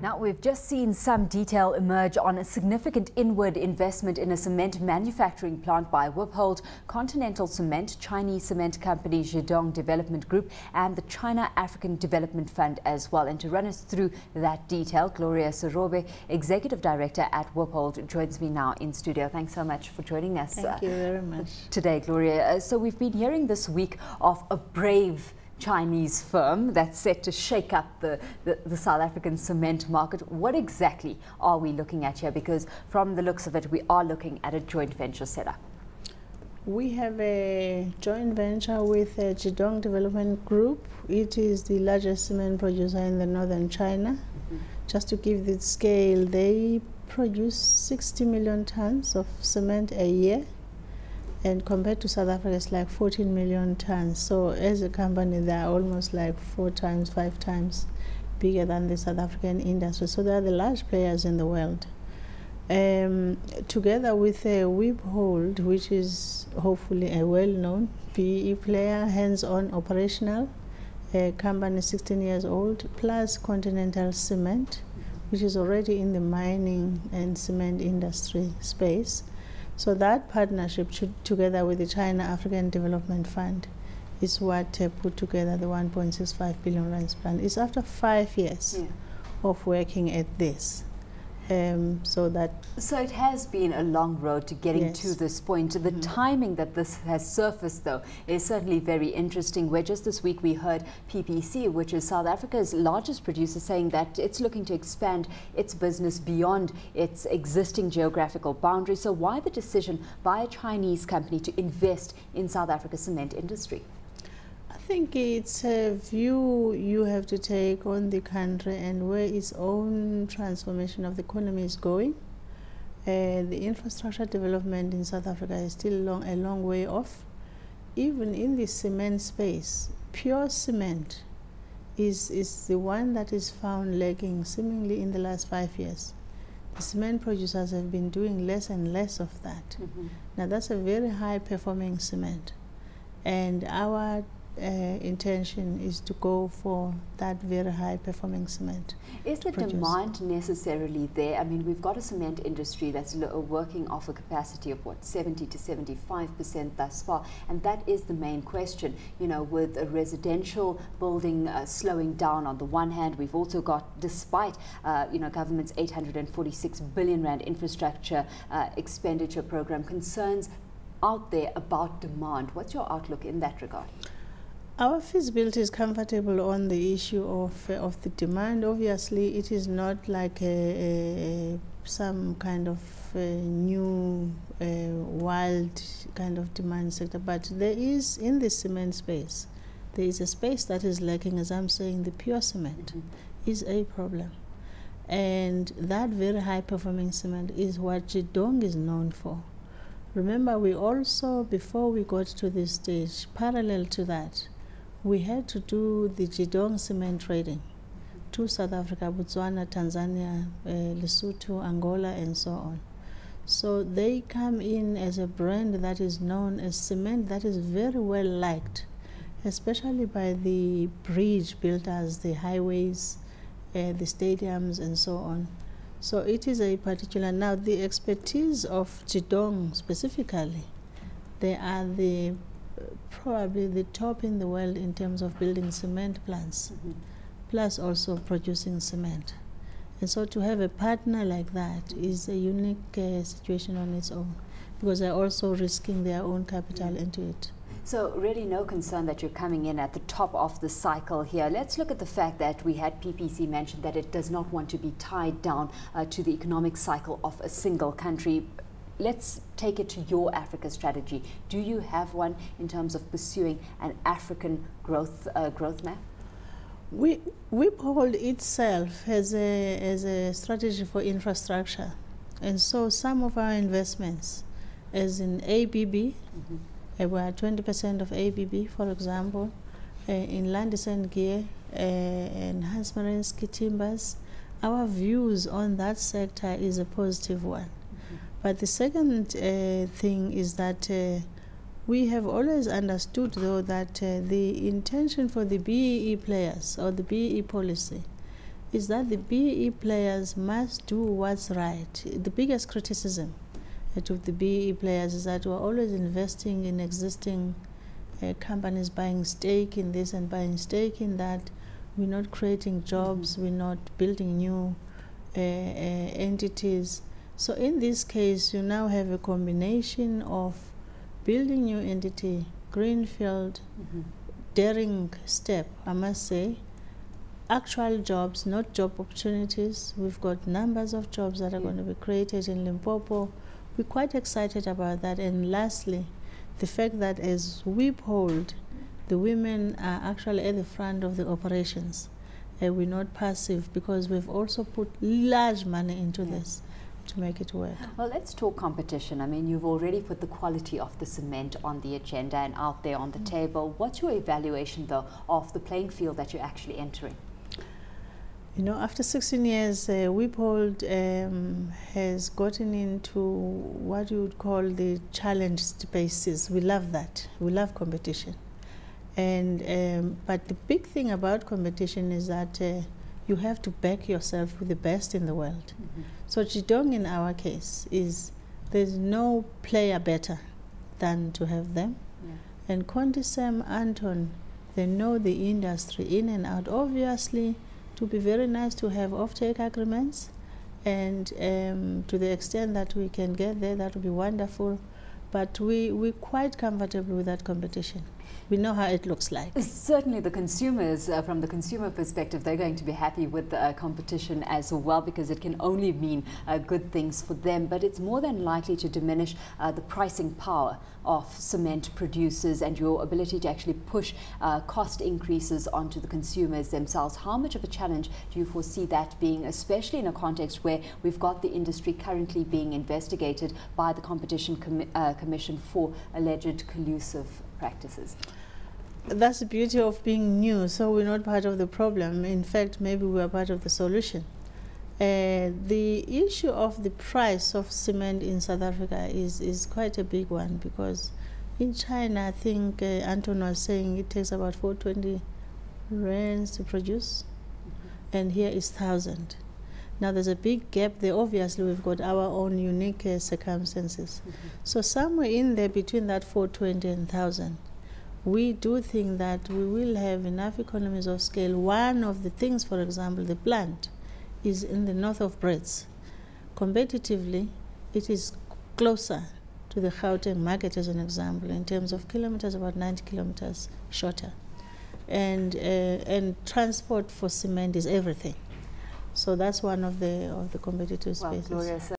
Now, we've just seen some detail emerge on a significant inward investment in a cement manufacturing plant by WIPHold, Continental Cement, Chinese cement company Jidong Development Group, and the China African Development Fund as well. And to run us through that detail, Gloria Serobe, Executive Director at WIPHold, joins me now in studio. Thanks so much for joining us. Thank you very much. Today, Gloria. So we've been hearing this week of a brave Chinese firm that's set to shake up the South African cement market. What exactly are we looking at here? Because from the looks of it, we are looking at a joint venture setup. We have a joint venture with Jidong Development Group. It is the largest cement producer in the northern China. Just to give the scale, they produce 60 million tons of cement a year. And compared to South Africa, it's like 14 million tons. So as a company, they are almost like 4 times, 5 times bigger than the South African industry. So they are the large players in the world. Together with WIPHold, which is hopefully a well-known PE player, hands-on operational, a company 16 years old, plus Continental Cement, which is already in the mining and cement industry space. So that partnership, together with the China African Development Fund, is what put together the 1.65 billion rands plan. It's after 5 years of working at this. So it has been a long road to getting to this point. The timing that this has surfaced, though, is certainly very interesting. Where just this week we heard PPC, which is South Africa's largest producer, saying that it's looking to expand its business beyond its existing geographical boundaries. So why the decision by a Chinese company to invest in South Africa's cement industry? I think it's a view you have to take on the country and where its own transformation of the economy is going. The infrastructure development in South Africa is still a long way off. Even in the cement space, pure cement is the one that is found lagging seemingly in the last 5 years. The cement producers have been doing less and less of that. Now that's a very high performing cement. And our intention is to go for that very high performing cement. Is the demand necessarily there? I mean, we've got a cement industry that's working off a capacity of what, 70 to 75% thus far, and that is the main question. You know, with a residential building slowing down on the one hand, we've also got, despite government's 846 billion rand infrastructure expenditure program, concerns out there about demand. What's your outlook in that regard? Our feasibility is comfortable on the issue of the demand. Obviously, it is not like some kind of new wild kind of demand sector, but there is, in the cement space, there is a space that is lacking. As I'm saying, the pure cement is a problem. And that very high performing cement is what Jidong is known for. Remember, we also, before we got to this stage, parallel to that, we had to do the Jidong cement trading to South Africa, Botswana, Tanzania, Lesotho, Angola, and so on. So they come in as a brand that is known as cement that is very well liked, especially by the bridge builders, the highways, the stadiums, and so on. So it is a particular, now the expertise of Jidong specifically, they are probably the top in the world in terms of building cement plants, plus also producing cement. And so to have a partner like that is a unique situation on its own, because they're also risking their own capital into it. So really no concern that you're coming in at the top of the cycle here. Let's look at the fact that we had PPC mention that it does not want to be tied down to the economic cycle of a single country. Let's take it to your Africa strategy. Do you have one in terms of pursuing an African growth map? WIPHold itself has a strategy for infrastructure. And so some of our investments, as in ABB, we are 20% of ABB, for example, in Landis & Gear, enhanced marine ski timbers, our views on that sector is a positive one. But the second thing is that we have always understood, though, that the intention for the BEE players or the BEE policy is that the BEE players must do what's right. The biggest criticism to the BEE players is that we're always investing in existing companies, buying stake in this and buying stake in that. We're not creating jobs, we're not building new entities. So in this case, you now have a combination of building new entity, greenfield, daring step, I must say, actual jobs, not job opportunities. We've got numbers of jobs that are going to be created in Limpopo. We're quite excited about that. And lastly, the fact that as WIPHold, the women are actually at the front of the operations. We're not passive because we've also put large money into this to make it work. Well, let's talk competition. I mean, you've already put the quality of the cement on the agenda and out there on the table. What's your evaluation, though, of the playing field that you're actually entering? You know, after 16 years, WIPHold has gotten into what you would call the challenge spaces. We love that. We love competition. And but the big thing about competition is that you have to back yourself with the best in the world. So Jidong, in our case, there's no player better than to have them. And Continental, Anton, they know the industry in and out. Obviously, it would be very nice to have off-take agreements, and to the extent that we can get there, that would be wonderful. But we're quite comfortable with that competition. We know how it looks like. Certainly the consumers, from the consumer perspective, they're going to be happy with the competition as well, because it can only mean good things for them. But it's more than likely to diminish the pricing power of cement producers and your ability to actually push cost increases onto the consumers themselves. How much of a challenge do you foresee that being, especially in a context where we've got the industry currently being investigated by the Competition Commission for alleged collusive practices? That's the beauty of being new. So we're not part of the problem. In fact, maybe we're part of the solution. The issue of the price of cement in South Africa is quite a big one, because in China, I think Anton was saying it takes about 420 rands to produce, and here is 1,000. Now there's a big gap there. Obviously, we've got our own unique circumstances. So somewhere in there between that 420 and 1,000, we do think that we will have enough economies of scale. One of the things, for example, the plant is in the north of Brits. Competitively, it is closer to the Gauteng market, as an example, in terms of kilometers, about 90 kilometers shorter. And transport for cement is everything. So that's one of the competitive spaces. Gloria,